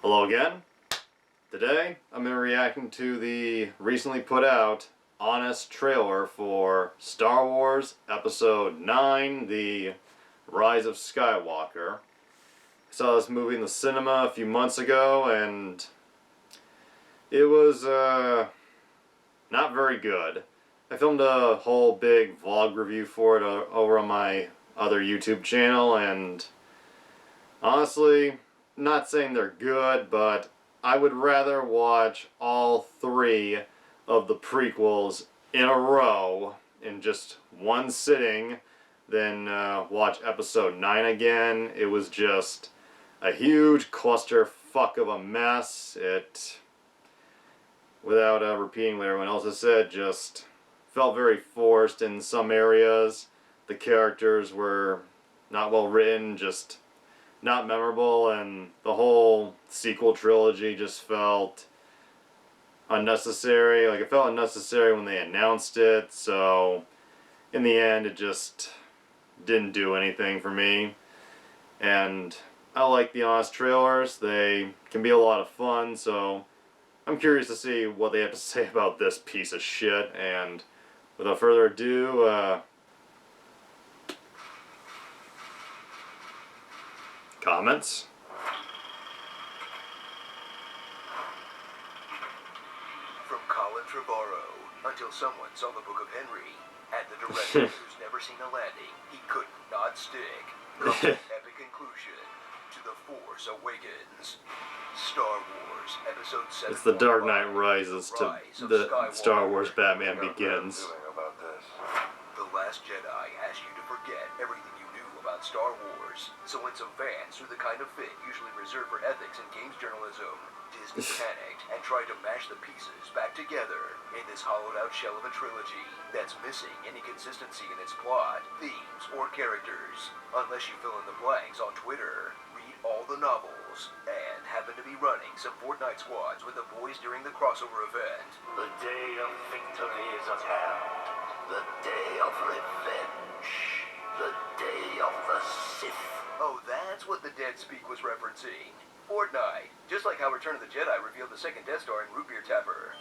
Hello again. Today I'm going to be reacting to the recently put out honest trailer for Star Wars Episode 9, The Rise of Skywalker. I saw this movie in the cinema a few months ago and it was not very good. I filmed a whole big vlog review for it over on my other YouTube channel, and honestly, not saying they're good, but I would rather watch all three of the prequels in a row in just one sitting than watch Episode 9 again. It was just a huge clusterfuck of a mess. It, without repeating what everyone else has said, just felt very forced in some areas. The characters were not well written, just not memorable, and the whole sequel trilogy just felt unnecessary. Like, it felt unnecessary when they announced it, so in the end it just didn't do anything for me. And I like the honest trailers. They can be a lot of fun, so I'm curious to see what they have to say about this piece of shit. And without further ado, comments? From Colin Trevorrow, until someone saw the Book of Henry, and the director who's never seen a landing, he could not stick. From the epic conclusion to The Force Awakens. Star Wars Episode 7. It's the Dark Knight Rises to the Star Wars Batman Begins. The Last Jedi asked you to forget everything you knew about Star Wars. So when some fans threw the kind of fit usually reserved for ethics in games journalism, Disney panicked and tried to mash the pieces back together in this hollowed-out shell of a trilogy that's missing any consistency in its plot, themes, or characters. Unless you fill in the blanks on Twitter, read all the novels, and happen to be running some Fortnite squads with the boys during the crossover event. The day of victory is at hand. The day of revenge. The day of the Sith. Oh, that's what the Dead Speak was referencing. Fortnite. Just like how Return of the Jedi revealed the second Death Star in Root Beer Tapper.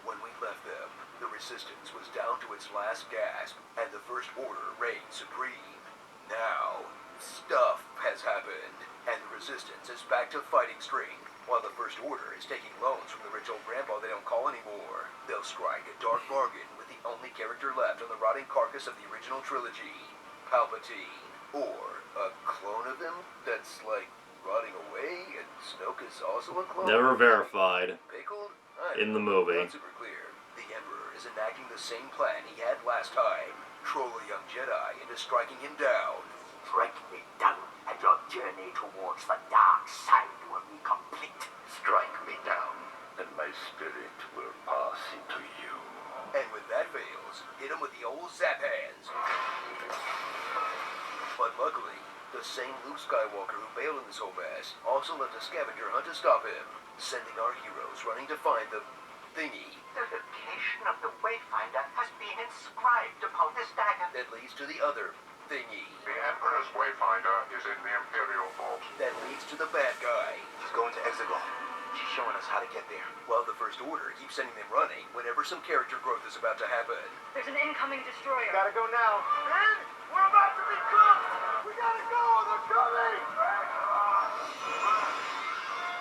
When we left them, the Resistance was down to its last gasp, and the First Order reigned supreme. Now, stuff has happened, and the Resistance is back to fighting strength, while the First Order is taking loans from the rich old grandpa they don't call anymore. They'll strike a dark bargain with the only character left on the rotting carcass of the original trilogy, Palpatine. Or a clone of him that's, like, rotting away, and Snoke is also a clone? Never verified. Pickled? In the movie. Not super clear. The Emperor is enacting the same plan he had last time. Troll a young Jedi into striking him down. Strike me down, and your journey towards the dark side will be complete. Strike me down, and my spirit will pass into you. And when that fails, hit him with the old zap hands. But luckily, the same Luke Skywalker who bailed in this whole mess also left a scavenger hunt to stop him, sending our heroes running to find the thingy. The location of the Wayfinder has been inscribed upon this dagger. That leads to the other thingy. The Emperor's Wayfinder is in the Imperial Vault. That leads to the bad guy. He's going to Exegol. She's showing us how to get there. While the First Order keeps sending them running whenever some character growth is about to happen. There's an incoming destroyer. Gotta go now. Ben, we're about to be cooked! We gotta go! They're coming!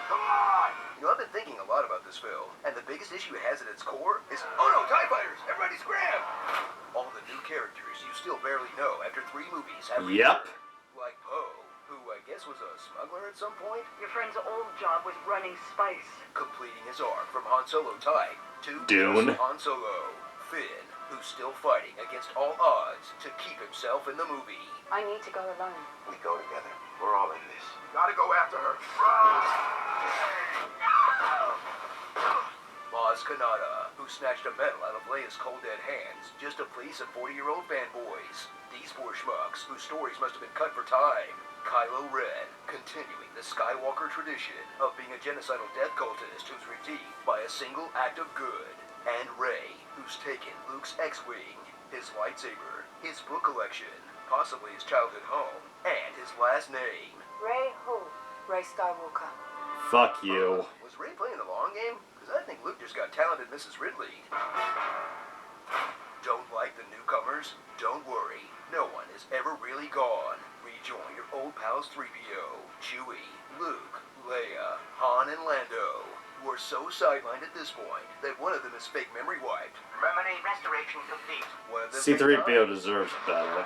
Come on! You know, I've been thinking a lot about this film, and the biggest issue it has at its core is, oh no, TIE fighters! Everybody scram! All the new characters you still barely know after 3 movies have Yep. returned. Like Poe, who I guess was a smuggler at some point, Your friend's old job was running spice. completing his arc from Han Solo type to Dune. Han Solo. Finn, who's still fighting against all odds to keep himself in the movie. I need to go alone. We go together. We're all in this. Gotta go after her. Maz Kanata, who snatched a medal out of Leia's cold dead hands just to please some 40-year-old fanboys. These 4 schmucks, whose stories must have been cut for time. Kylo Ren, continuing the Skywalker tradition of being a genocidal death cultist who's redeemed by a single act of good. And Rey, who's taken Luke's X-Wing. his lightsaber, his book collection, possibly his childhood home, and his last name. Ray who? Ray Skywalker. Fuck you. Was Ray playing the long game? Because I think Luke just got talented Mrs. Ridley. Don't like the newcomers? Don't worry. No one is ever really gone. Rejoin your old pals 3PO, Chewie, Luke, Leia, Han, and Lando, who are so sidelined at this point that one of them is fake memory wiped. Memory restoration complete. One of them C-3PO deserves better.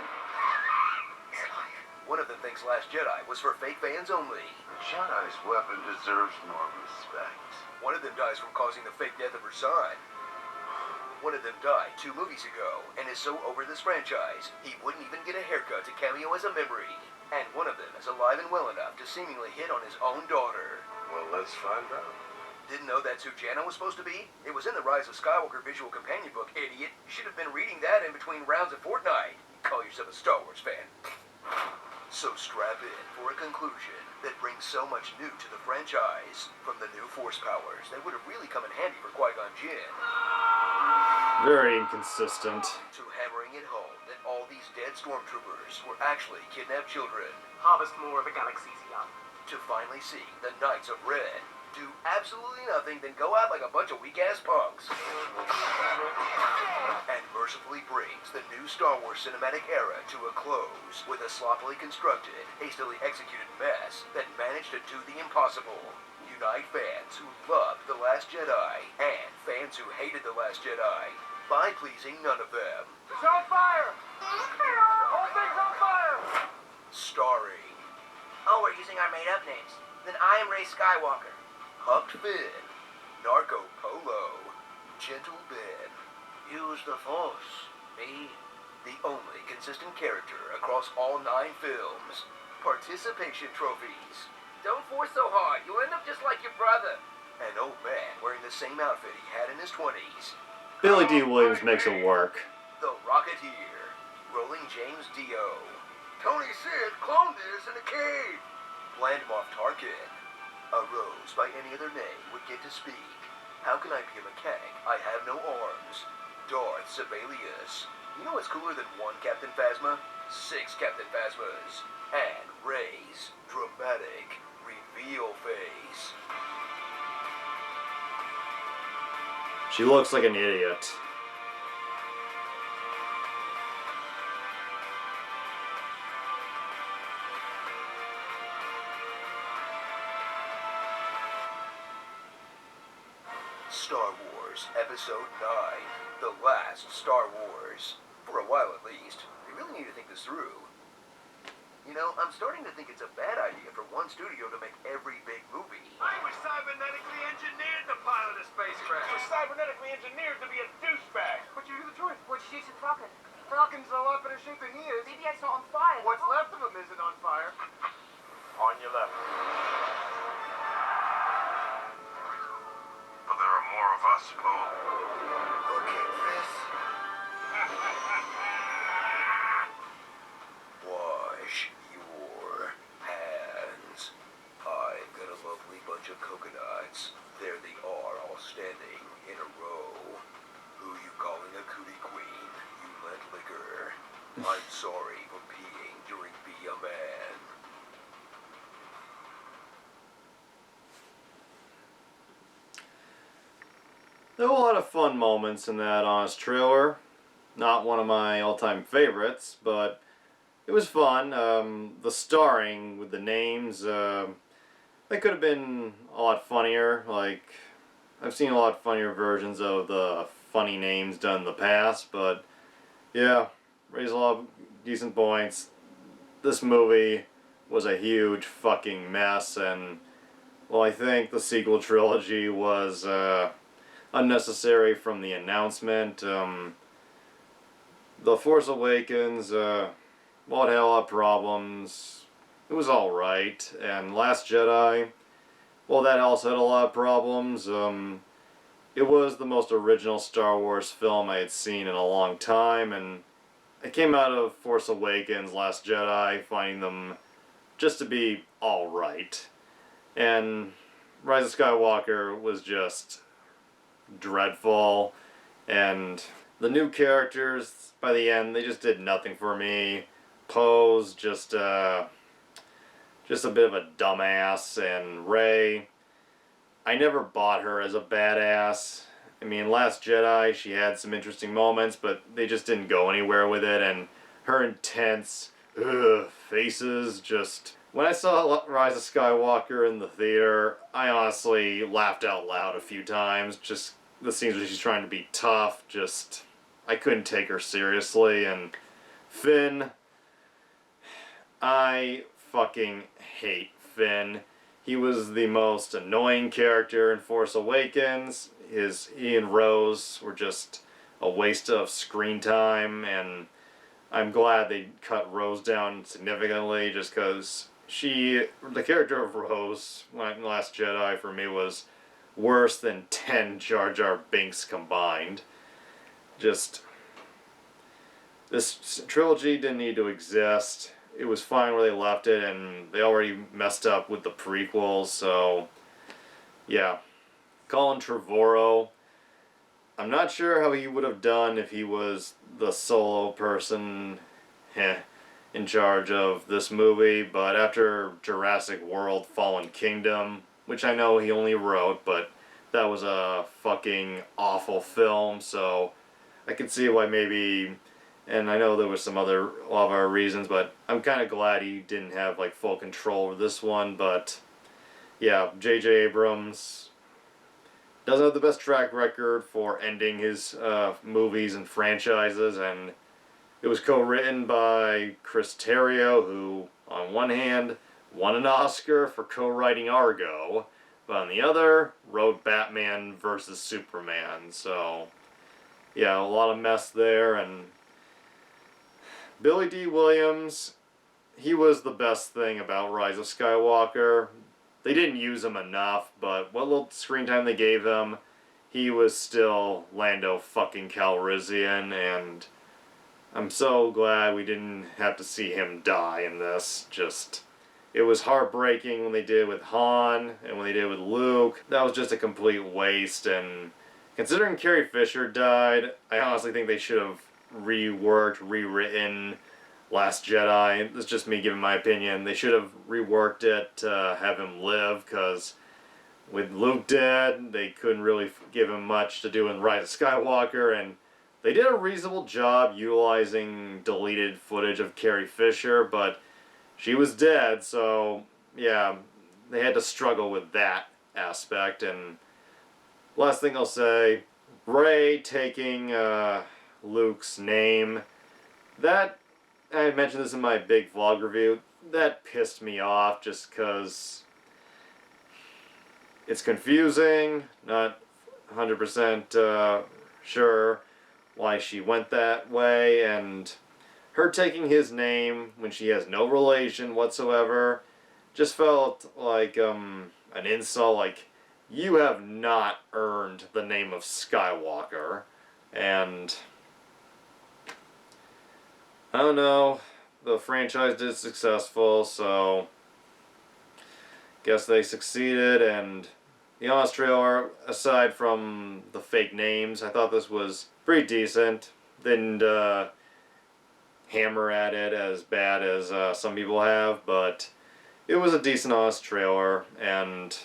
One of them thinks Last Jedi was for fake fans only. The Jedi's weapon deserves more respect. One of them dies from causing the fake death of her son. One of them died 2 movies ago and is so over this franchise, he wouldn't even get a haircut to cameo as a memory. And one of them is alive and well enough to seemingly hit on his own daughter. Well, let's find out. Didn't know that's who Jana was supposed to be? It was in the Rise of Skywalker visual companion book, idiot. Should have been reading that in between rounds of Fortnite. Call yourself a Star Wars fan. So strap in for a conclusion that brings so much new to the franchise. From the new Force powers that would have really come in handy for Qui-Gon Jinn, Very inconsistent. to hammering it home that all these dead stormtroopers were actually kidnapped children, Harvest more of a galaxy's young. to finally see the Knights of Red do absolutely nothing than go out like a bunch of weak-ass punks. And mercifully brings the new Star Wars cinematic era to a close with a sloppily constructed, hastily executed mess that managed to do the impossible. Unite fans who loved The Last Jedi and fans who hated The Last Jedi by pleasing none of them. It's on fire! The whole thing's on fire! Starring Oh, we're using our made-up names. Then I am Ray Skywalker. Huck Finn, Narco Polo, Gentle Ben, Use the Force. Me. the only consistent character across all 9 films, participation trophies, Don't force so hard. You'll end up just like your brother. an old man wearing the same outfit he had in his 20s, Billy D. Williams makes it work. the Rocketeer, Rolling James Dio, Tony Sid cloned this in a cave, Bland Moff Tarkin, a rose by any other name would get to speak. How can I be a mechanic? I have no arms. Darth Sibelius. You know what's cooler than 1 Captain Phasma? 6 Captain Phasmas. And Rey's dramatic reveal face. She looks like an idiot. Star Wars Episode 9. The Last Star Wars. For a while at least. They really need to think this through. You know, I'm starting to think it's a bad idea for one studio to make every big movie. I was cybernetically engineered to pilot a spacecraft. You were cybernetically engineered to be a douchebag. But you knew the truth. What shoots a Falcon? Falcon's a lot better shape than he is. BB-8's not on fire. What's left of him isn't on fire. On your left. But there are more of us, Bo. Okay, Chris. Wash your hands. I've got a lovely bunch of coconuts. There they are, all standing in a row. Who you calling a cootie queen, you lent liquor? I'm sorry for peeing during Be a Man. There were a lot of fun moments in that honest trailer. Not one of my all-time favorites, but it was fun. The starring with the names, they could have been a lot funnier. Like, I've seen a lot funnier versions of the funny names done in the past, but yeah, raised a lot of decent points. This movie was a huge fucking mess, and well, I think the sequel trilogy was unnecessary from the announcement. The Force Awakens, well, it had a lot of problems. It was alright. And Last Jedi, well, that also had a lot of problems. It was the most original Star Wars film I had seen in a long time, and I came out of Force Awakens, Last Jedi, finding them just to be alright. And Rise of Skywalker was just dreadful, and The new characters, by the end, they just did nothing for me. Poe's just a bit of a dumbass, and Rey, I never bought her as a badass. I mean, Last Jedi, she had some interesting moments, but they just didn't go anywhere with it, and her intense faces just... When I saw Rise of Skywalker in the theater, I honestly laughed out loud a few times. Just the scenes where she's trying to be tough, just... I couldn't take her seriously, and Finn... I fucking hate Finn. He was the most annoying character in Force Awakens. He and Rose were just a waste of screen time, and I'm glad they cut Rose down significantly, just because the character of Rose, in Last Jedi, for me was worse than 10 Jar Jar Binks combined. Just, this trilogy didn't need to exist. It was fine where they left it, and they already messed up with the prequels, so yeah. Colin Trevorrow, I'm not sure how he would have done if he was the solo person in charge of this movie, but after Jurassic World Fallen Kingdom, which I know he only wrote, but that was a fucking awful film, so I can see why maybe... And I know there was a lot of our reasons, but I'm kind of glad he didn't have like full control over this one. But yeah, J.J. Abrams doesn't have the best track record for ending his movies and franchises, and it was co-written by Chris Terrio, who on one hand won an Oscar for co-writing Argo, but on the other wrote Batman vs. Superman. So yeah, a lot of mess there. And Billy D. Williams, he was the best thing about Rise of Skywalker. They didn't use him enough, but what little screen time they gave him, he was still Lando fucking Calrissian, and I'm so glad we didn't have to see him die in this. Just, it was heartbreaking when they did it with Han, and when they did it with Luke. That was just a complete waste, and considering Carrie Fisher died, I honestly think they should have rewritten Last Jedi. This is just me giving my opinion. They should have reworked it to have him live, because with Luke dead, they couldn't really give him much to do in Rise of Skywalker, and they did a reasonable job utilizing deleted footage of Carrie Fisher, but she was dead, so yeah, they had to struggle with that aspect. And last thing I'll say, Rey taking Luke's name, that, I mentioned this in my big vlog review, that pissed me off just because it's confusing, not 100% sure why she went that way, and her taking his name when she has no relation whatsoever just felt like an insult. Like, you have not earned the name of Skywalker. And I don't know, the franchise did successful, so guess they succeeded. And the honest trailer, aside from the fake names, I thought this was pretty decent. Didn't hammer at it as bad as some people have, but it was a decent, honest trailer, and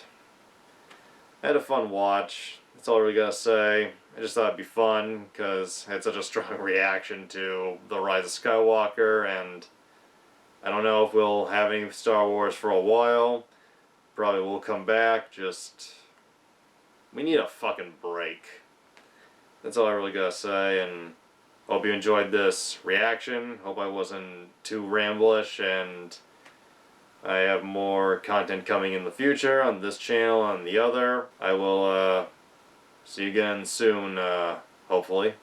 I had a fun watch. That's all I really gotta say. I just thought it'd be fun because I had such a strong reaction to The Rise of Skywalker, and I don't know if we'll have any Star Wars for a while. Probably will come back, just... we need a fucking break. That's all I really gotta say, and hope you enjoyed this reaction. Hope I wasn't too ramblish, and I have more content coming in the future on this channel and the other. I will see you again soon, hopefully.